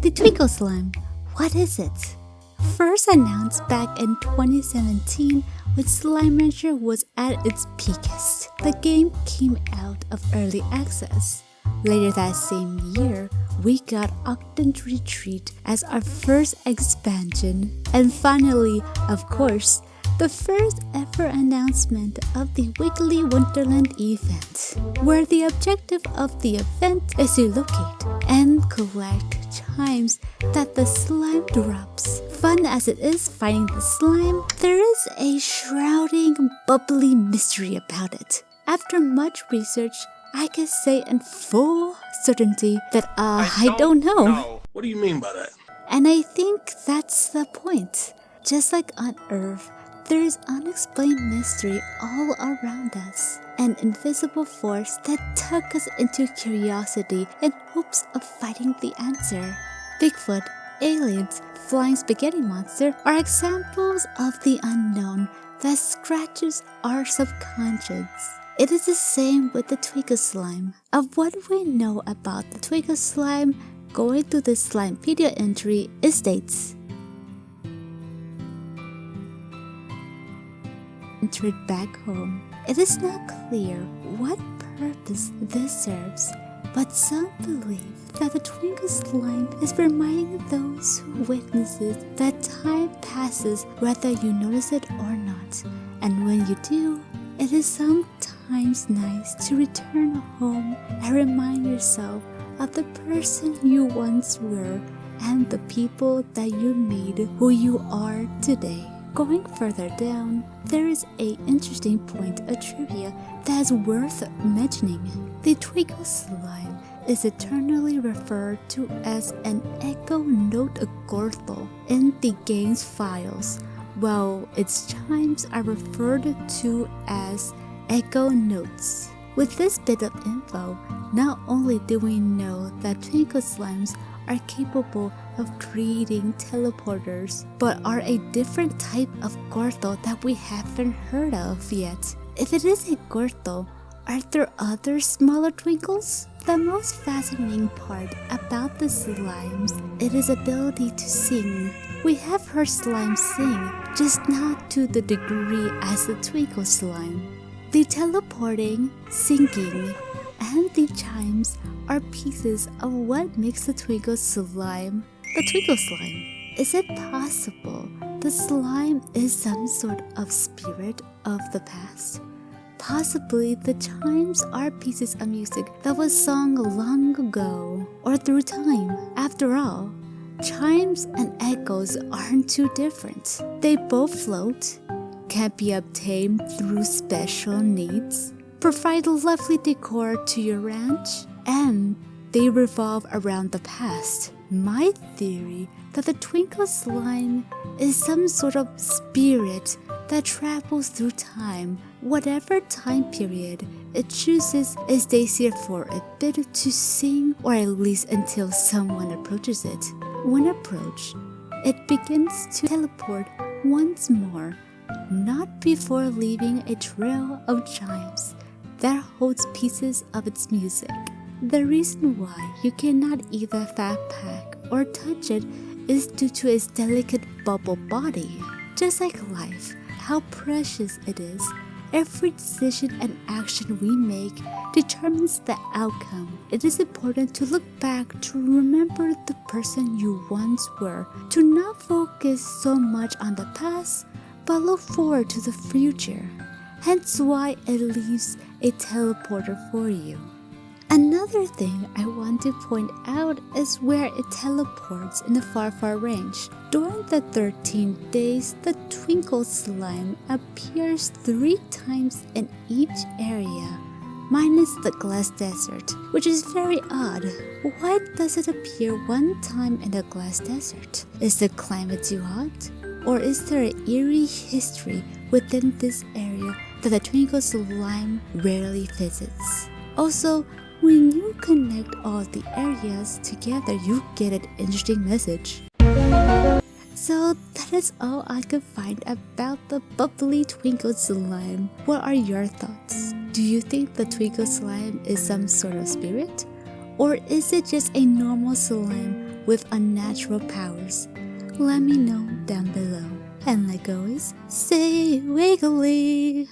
The Twinkle slime, what is it? First announced back in 2017 when Slime Rancher was at its peakest. The game came out of early access. Later that same year, we got Octant Retreat as our first expansion. And finally, of course, the first ever announcement of the Wiggly Wonderland event, where the objective of the event is to locate and collect chimes that the slime drops. Fun as it is finding the slime, there is a shrouding, bubbly mystery about it. After much research, I can say in full certainty that I don't know. What do you mean by that? And I think that's the point. Just like on Earth, there is unexplained mystery all around us, an invisible force that took us into curiosity in hopes of finding the answer. Bigfoot, aliens, flying spaghetti monster are examples of the unknown that scratches our subconscious. It is the same with the Twinkle slime. Of what we know about the Twinkle slime, going through the Slimepedia entry, it states, entered back home. It is not clear what purpose this serves, but some believe that the Twinkle slime is reminding those who witness it that time passes whether you notice it or not, and when you do, it is sometimes nice to return home and remind yourself of the person you once were and the people that you made who you are today. Going further down, there is an interesting point of trivia that is worth mentioning. The Twinkle slime is eternally referred to as an echo note Gordo in the game's files, while its chimes are referred to as echo notes. With this bit of info, not only do we know that Twinkle slimes are capable of creating teleporters, but are a different type of Gordo that we haven't heard of yet. If it is a Gordo, are there other smaller twinkles? The most fascinating part about the slimes is its ability to sing. We have heard slimes sing, just not to the degree as the Twinkle slime. The teleporting, singing, and the chimes are pieces of what makes the Twinkle slime the Twinkle slime. Is it possible the slime is some sort of spirit of the past? Possibly the chimes are pieces of music that was sung long ago or through time. After all, chimes and echoes aren't too different. They both float, can be obtained through special needs, provide lovely decor to your ranch, and they revolve around the past. My theory that the Twinkle slime is some sort of spirit that travels through time. Whatever time period it chooses, it stays here for a bit to sing, or at least until someone approaches it. When approached, it begins to teleport once more, not before leaving a trail of chimes that holds pieces of its music. The reason why you cannot either fat pack or touch it is due to its delicate bubble body. Just like life, how precious it is. Every decision and action we make determines the outcome. It is important to look back to remember the person you once were, to not focus so much on the past, but look forward to the future. Hence why it leaves a teleporter for you. Another thing I want to point out is where it teleports in the far range. During the 13 days, the Twinkle slime appears 3 times in each area, minus the glass desert, which is very odd. Why does it appear 1 time in the glass desert? Is the climate too hot? Or is there an eerie history within this area that the Twinkle slime rarely visits? Also, when you connect all the areas together, you get an interesting message. So that is all I could find about the bubbly Twinkle slime. What are your thoughts? Do you think the Twinkle slime is some sort of spirit? Or is it just a normal slime with unnatural powers? Let me know down below. And like always, stay wiggly!